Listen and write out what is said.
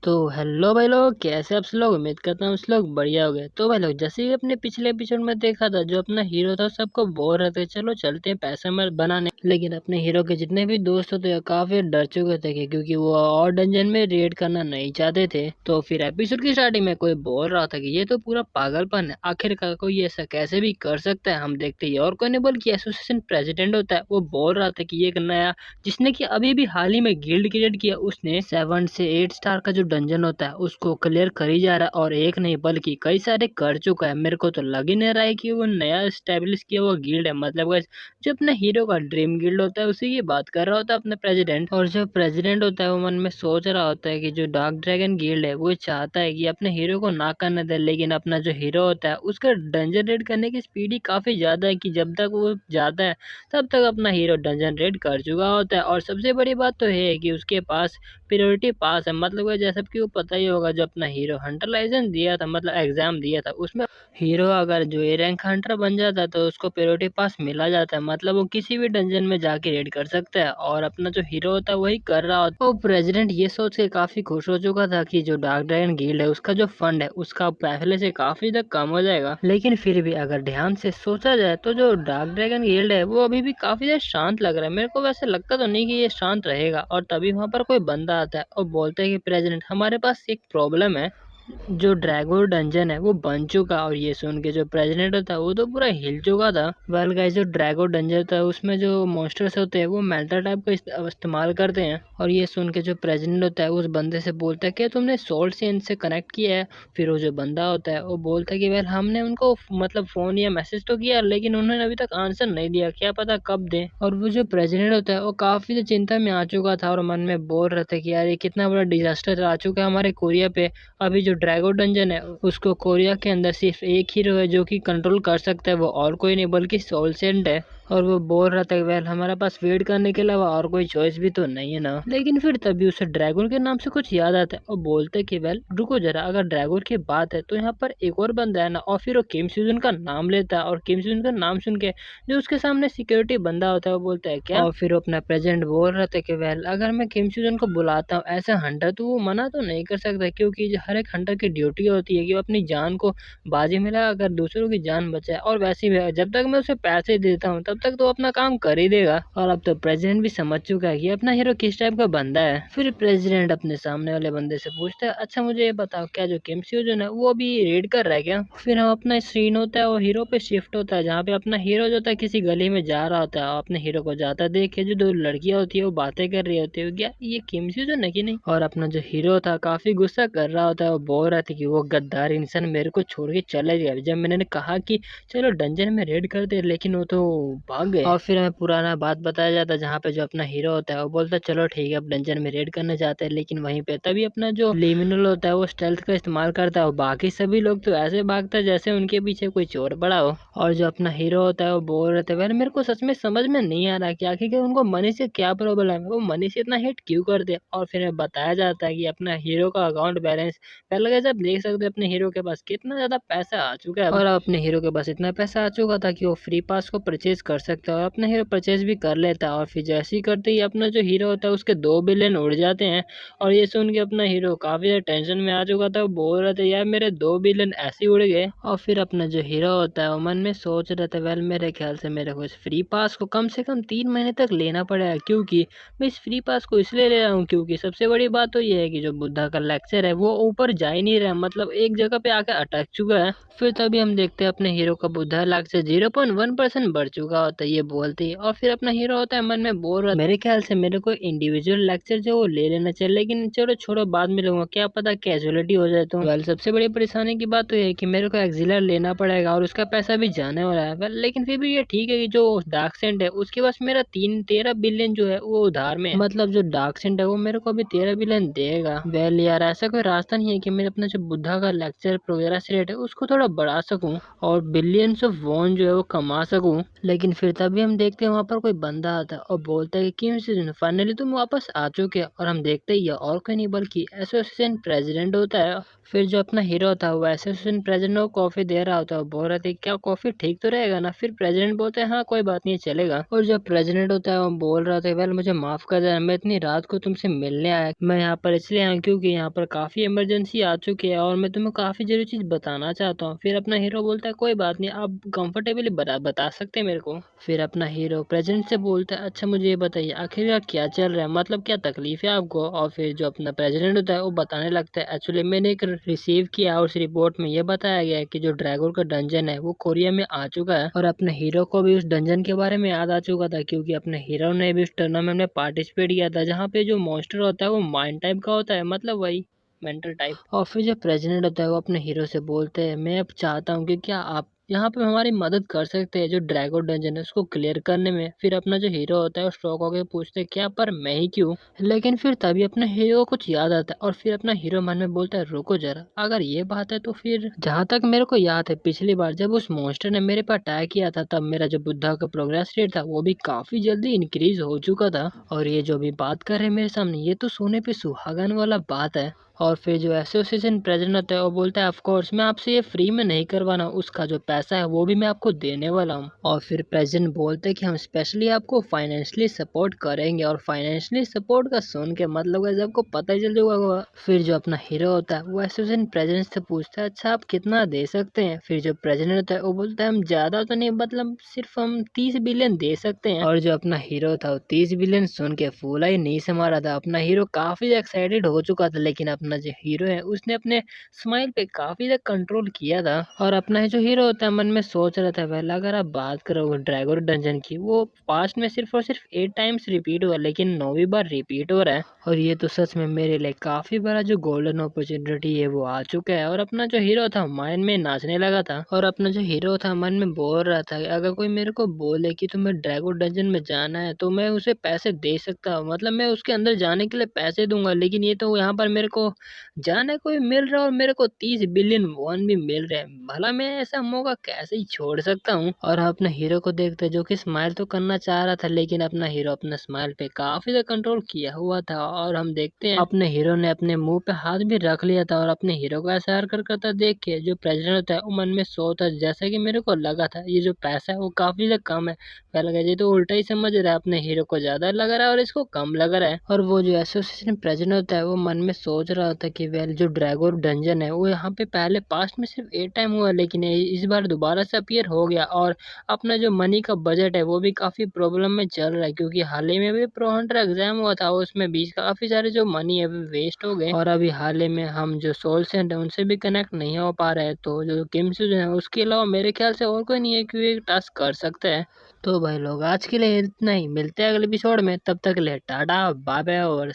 तो हेलो भाई लोग, कैसे आप सब लोग। उम्मीद करता हूँ सब लोग बढ़िया हो गए। तो भाई लोग, जैसे ही अपने पिछले एपिसोड में देखा था, जो अपना हीरो था सबको बोल रहे थे चलो चलते हैं पैसा मत बनाने, लेकिन अपने हीरो के जितने भी दोस्त होते हैं काफी डर चुके थे क्योंकि वो और डंजन में रेड करना नहीं चाहते थे। तो फिर एपिसोड की स्टार्टिंग में कोई बोल रहा था कि ये तो पूरा पागलपन है, आखिरकार कोई ऐसा कैसे भी कर सकता है। हम देखते ही और कोई नहीं बल्कि एसोसिएशन प्रेसिडेंट होता है, वो बोल रहा था कि ये नया, जिसने कि अभी भी हाल ही में गिल्ड क्रिएट किया, उसने 7 से 8 स्टार का जो डंजन होता है उसको क्लियर कर ही जा रहा है, और एक नहीं बल्कि कई सारे कर चुका है। मेरे को तो लग ही नहीं रहा है कि वो नया स्टेब्लिश किया हुआ गिल्ड है। मतलब guys, जो अपने हीरो का ड्रीम गिल्ड होता है उसी की बात कर रहा होता है अपने प्रेसिडेंट। और जो प्रेसिडेंट होता है वो मन में सोच रहा होता है कि जो डार्क ड्रैगन गिल्ड है वो चाहता है कि अपने हीरो को ना करने दे, लेकिन अपना जो हीरो होता है उसका डंजन रेड करने की स्पीड ही काफी ज्यादा है कि जब तक वो जाता है तब तक अपना हीरो डंजन रेड कर चुका होता है। और सबसे बड़ी बात तो है कि उसके पास प्योरिटी पास है। मतलब कि जैसा कि वो पता ही होगा, जो अपना हीरो हंटर लाइसेंस दिया था, मतलब एग्जाम दिया था, उसमें हीरो अगर जो ए रैंक हंटर बन जाता है तो उसको प्योरिटी पास मिला जाता है। मतलब वो किसी भी डंजन में जाके रेड कर सकता है, और अपना जो हीरो होता है वही कर रहा होता है। तो प्रेसिडेंट ये सोच के काफी खुश हो चुका था कि जो डार्क ड्रैगन गिल्ड है उसका जो फंड है उसका पहले से काफी तक कम हो जाएगा। लेकिन फिर भी अगर ध्यान से सोचा जाए तो जो डार्क ड्रैगन गिल्ड है वो अभी भी काफी ज्यादा शांत लग रहा है। मेरे को वैसे लगता तो नहीं कि ये शांत रहेगा। और तभी वहां पर कोई बंदा आता है और बोलता है कि प्रेसिडेंट, हमारे पास एक प्रॉब्लम है, जो ड्रैगो डंजन है वो बन चुका। और ये सुन के जो प्रेसिडेंट था वो तो पूरा हिल चुका था। वेल गाइस, जो ड्रैगो डंजन था उसमें जो मॉन्स्टर्स होते हैं वो मेल्टर टाइप का इस्तेमाल करते हैं। और ये सुन के जो प्रेसिडेंट होता है उस बंदे से बोलता है कि तुमने सोल्ड से इनसे कनेक्ट किया है। फिर वो जो बंदा होता है वो बोलता है कि वेल हमने उनको मतलब फोन या मैसेज तो किया, लेकिन उन्होंने अभी तक आंसर नहीं दिया, क्या पता कब दे। और वो जो प्रेसिडेंट होता है वो काफी चिंता में आ चुका था और मन में बोल रहा था कि यार ये कितना बड़ा डिजास्टर आ चुका है हमारे कोरिया पे। अभी जो ड्रैगो डंजन है उसको कोरिया के अंदर सिर्फ एक हीरो है जो कि कंट्रोल कर सकता है, वो और कोई नहीं बल्कि सोल सेंट है। और वो बोल रहा था कि वेल हमारे पास वेट करने के अलावा और कोई चॉइस भी तो नहीं है ना। लेकिन फिर तभी उसे ड्रैगन के नाम से कुछ याद आता है और बोलते हैं कि वेल रुको जरा, अगर ड्रैगन की बात है तो यहाँ पर एक और बंदा है ना। और फिर वो किम सूजन का नाम लेता है, और किम सूजन का नाम सुन के जो उसके सामने सिक्योरिटी बंदा होता है वो बोलता है क्या। और फिर वो अपना प्रेजेंट बोल रहा था कि वेल अगर मैं किम सूजन को बुलाता हूँ ऐसा हंटर तो वो मना तो नहीं कर सकता, क्योंकि हर एक हंटर की ड्यूटी होती है कि वो अपनी जान को बाजी में लगा कर दूसरों की जान बचाए। और वैसे भी जब तक मैं उसे पैसे देता हूँ तब तक तो अपना काम कर ही देगा। और अब तो प्रेसिडेंट भी समझ चुका है कि अपना हीरो किस टाइप का बंदा है। फिर प्रेसिडेंट अपने सामने वाले बंदे से पूछता है, अच्छा मुझे ये बताओ, क्या जो किम सूजन है वो अभी रेड कर रहा है क्या। फिर हम अपना सीन होता है वो हीरो पे शिफ्ट होता है, जहाँ पे अपना हीरो जो होता है किसी गली में जा रहा होता है, और अपने हीरो को जाता देख के जो दो लड़कियां होती है वो बातें कर रही होती है, क्या ये किम सूजन है कि नहीं। और अपना जो हीरो था काफी गुस्सा कर रहा होता है, वो बोल रहा था कि वो गद्दार इंसान मेरे को छोड़ के चले गया जब मैंने कहा कि चलो डंजन में रेड करते, लेकिन वो तो भाग गए। और फिर हमें पुराना बात बताया जाता है जहाँ पे जो अपना हीरो होता है वो बोलता है चलो ठीक है अब डंजन में रेड करने जाते हैं। लेकिन वहीं पे तभी अपना जो लिमिनल होता है वो स्टेल्थ का इस्तेमाल करता है, और बाकी सभी लोग तो ऐसे भागता है जैसे उनके पीछे कोई चोर पड़ा हो। और जो अपना हीरो होता है वो बोल रहे थे वेल मेरे को सच में समझ में नहीं आ रहा कि आखिर उनको मनी से क्या प्रॉब्लम है, वो मनी से इतना हिट क्यों करते। और फिर हमें बताया जाता है कि अपना हीरो का अकाउंट बैलेंस पहले कैसे आप देख सकते हैं अपने हीरो के पास कितना ज्यादा पैसा आ चुका है। और अब अपने हीरो के पास इतना पैसा आ चुका था कि वो फ्री पास को परचेज कर सकता है, और अपना हीरो परचेज भी कर लेता है। और फिर जैसे ही करते ही अपना जो हीरो होता है उसके 2 बिलियन उड़ जाते हैं। और ये सुन के अपना हीरो काफी ज्यादा टेंशन में आ चुका था, वो बोल रहा था यार मेरे 2 बिलियन ऐसे ही उड़ गए। और फिर अपना जो हीरो होता है वो मन में सोच रहा था वेल मेरे ख्याल से मेरे को इस फ्री पास को कम से कम 3 महीने तक लेना पड़ेगा, क्योंकि मैं इस फ्री पास को इसलिए ले रहा हूँ क्योंकि सबसे बड़ी बात तो ये है कि जो बुद्धा का लेक्चर है वो ऊपर जा ही नहीं रहा, मतलब एक जगह पे आकर अटक चुका है। फिर तभी हम देखते हैं अपने हीरो का बुद्धा लेक्चर 0.1% बढ़ चुका होता है, ये बोलते ही। और फिर अपना हीरो होता है मन में बोल रहा मेरे ख्याल से मेरे को इंडिविजुअल लेक्चर जो वो ले लेना चाहिए, लेकिन चलो छोड़ो बाद में लूंगा, क्या पता कैजुअलिटी हो जाए तो। वेल सबसे बड़ी परेशानी की बात तो ये है कि मेरे को एक्सिलर लेना पड़ेगा और उसका पैसा भी जाने वाला है। वेल लेकिन फिर भी ये ठीक है कि जो डार्क सेंट है उसके पास मेरा 13 बिलियन जो है वो उधार में है। मतलब जो डार्क सेंट है वो मेरे को अभी 13 बिलियन देगा। वेल यार ऐसा कोई रास्ता नहीं है कि मैं अपना जो बुद्धा का लेक्चर प्रोग्रेस रेट है उसको थोड़ा बढ़ा सकूं और बिलियंस ऑफ वॉन जो है वो कमा सकूं। लेकिन लेकिन फिर तभी हम देखते हैं वहाँ पर कोई बंदा आता है और बोलता है कि किम सुजन फाइनली तुम वापस आ चुके हो। और हम देखते ही है और कोई नहीं बल्कि एसोसिएशन प्रेसिडेंट होता है। फिर जो अपना हीरो होता है वो एसोसिएशन प्रेसिडेंट को कॉफी दे रहा होता है, बोल रहा था क्या कॉफी ठीक तो रहेगा ना। फिर प्रेसिडेंट बोलते हैं हाँ कोई बात नहीं चलेगा। और जो प्रेसिडेंट होता है वो बोल रहा था वेल मुझे माफ कर देना, मैं इतनी रात को तुमसे मिलने आया, मैं यहाँ पर इसलिए आया क्योंकि यहाँ पर काफी इमरजेंसी आ चुकी है और मैं तुम्हें काफी जरूरी चीज बताना चाहता हूँ। फिर अपना हीरो बोलता है कोई बात नहीं आप कंफर्टेबली बता सकते हैं मेरे को। फिर अपना हीरो प्रेसिडेंट से बोलता है अच्छा मुझे ये बताइए आखिर क्या चल रहा है, मतलब क्या तकलीफ है आपको। और फिर जो अपना प्रेसिडेंट होता है वो बताने लगता है एक्चुअली मैंने एक रिसीव किया और उस रिपोर्ट में ये बताया गया है कि जो ड्रैगन का डंजन है वो कोरिया में आ चुका है। और अपने हीरो को भी उस डंजन के बारे में याद आ चुका था क्योंकि अपने हीरो ने भी उस टूर्नामेंट में पार्टिसिपेट किया था जहाँ पे जो मॉन्स्टर होता है वो माइंड टाइप का होता है, मतलब वही मेंटल टाइप। और फिर जो प्रेसिडेंट होता है वो अपने हीरो से बोलते हैं मैं अब चाहता हूँ कि क्या आप यहाँ पे हमारी मदद कर सकते हैं जो ड्रैगन डंजन है उसको क्लियर करने में। फिर अपना जो हीरो होता है वो शॉक होकर पूछते हैं क्या पर मैं ही क्यों। लेकिन फिर तभी अपने हीरो को कुछ याद आता है और फिर अपना हीरो मन में बोलता है रुको जरा, अगर ये बात है तो फिर जहाँ तक मेरे को याद है पिछली बार जब उस मॉन्स्टर ने मेरे पर अटैक किया था तब मेरा जो बुद्धा का प्रोग्रेस रेट था वो भी काफी जल्दी इंक्रीज हो चुका था। और ये जो भी बात कर रहे हैं मेरे सामने ये तो सोने पे सुहागन वाला बात है। और फिर जो एसोसिएशन प्रेसिडेंट होता है वो बोलता है ऑफ कोर्स मैं आपसे ये फ्री में नहीं करवाना, उसका जो पैसा है वो भी मैं आपको देने वाला हूँ। और फिर प्रेसिडेंट बोलते हैं कि हम स्पेशली आपको फाइनेंशियली सपोर्ट करेंगे। और फाइनेंशियली सपोर्ट का सुन के मतलब है आपको पता ही चल जाएगा होगा। फिर जो अपना हीरो होता है वो एसोसिएशन प्रेसिडेंट से पूछता है अच्छा आप कितना दे सकते हैं। फिर जो प्रेसिडेंट होता है वो बोलता है हम ज्यादा तो नहीं मतलब सिर्फ हम 30 बिलियन दे सकते हैं। और जो अपना हीरो था वो 30 बिलियन सुन के फूला ही नहीं समा रहा था, अपना हीरो काफी एक्साइटेड हो चुका था। लेकिन अपना जो हीरो है उसने अपने स्माइल पे काफी ज्यादा कंट्रोल किया था। और अपना जो हीरो होता है मन में सोच रहा था पहले अगर आप बात करोगे ड्रैगन डंजन की वो पास्ट में सिर्फ और सिर्फ 8 टाइम्स रिपीट हुआ लेकिन 9वीं बार रिपीट हो रहा है। और ये तो सच में मेरे लिए काफी बड़ा जो गोल्डन अपॉर्चुनिटी है वो आ चुका है। और अपना जो हीरो था माइंड में नाचने लगा था और अपना जो हीरो था मन में बोल रहा था कि अगर कोई मेरे को बोले कि तुम्हें ड्रैगन डंजन में जाना है तो मैं उसे पैसे दे सकता हूँ, मतलब मैं उसके अंदर जाने के लिए पैसे दूंगा। लेकिन ये तो यहाँ पर मेरे को जाने को भी मिल रहा है और मेरे को 30 बिलियन वॉन भी मिल रहे हैं, भला मैं ऐसा मौका कैसे ही छोड़ सकता हूँ। और अपने हीरो को देखते जो कि स्माइल तो करना चाह रहा था लेकिन अपना हीरो अपना स्माइल पे काफी ज्यादा कंट्रोल किया हुआ था। और हम देखते हैं अपने हीरो ने अपने मुंह पे हाथ भी रख लिया था और अपने हीरो को ऐसा हरकत करता देख के जो प्रेसिडेंट होता है वो मन में सोचता जैसा कि मेरे को लगा था ये जो पैसा है वो काफी ज्यादा कम है। पहले लगा ये तो उल्टा ही समझ रहा है, अपने हीरो को ज्यादा लग रहा है और इसको कम लग रहा है। और वो जो एसोसिएशन प्रेसिडेंट होता है वो मन में सोच रहा होता है कि वेल जो ड्रैगन डंजन है वो यहाँ पे पहले पास्ट में सिर्फ 8 टाइम हुआ लेकिन इस बार दोबारा से अपीयर हो गया। और अपना जो मनी का बजट है वो भी काफी प्रॉब्लम में चल रहा है क्योंकि हाल ही में भी प्रो हंटर एग्जाम हुआ था उसमें बीच काफी सारे जो मनी है वो वेस्ट हो गए। और अभी हाल ही में हम जो सोल सेंट है उनसे भी कनेक्ट नहीं हो पा रहे हैं, तो जो किम सुजन है उसके अलावा मेरे ख्याल से और कोई नहीं है कि ये टास्क कर सकते हैं। तो भाई लोग आज के लिए इतना ही, मिलते हैं अगले एपिसोड में, तब तक के लिए टाटा बाय बाय और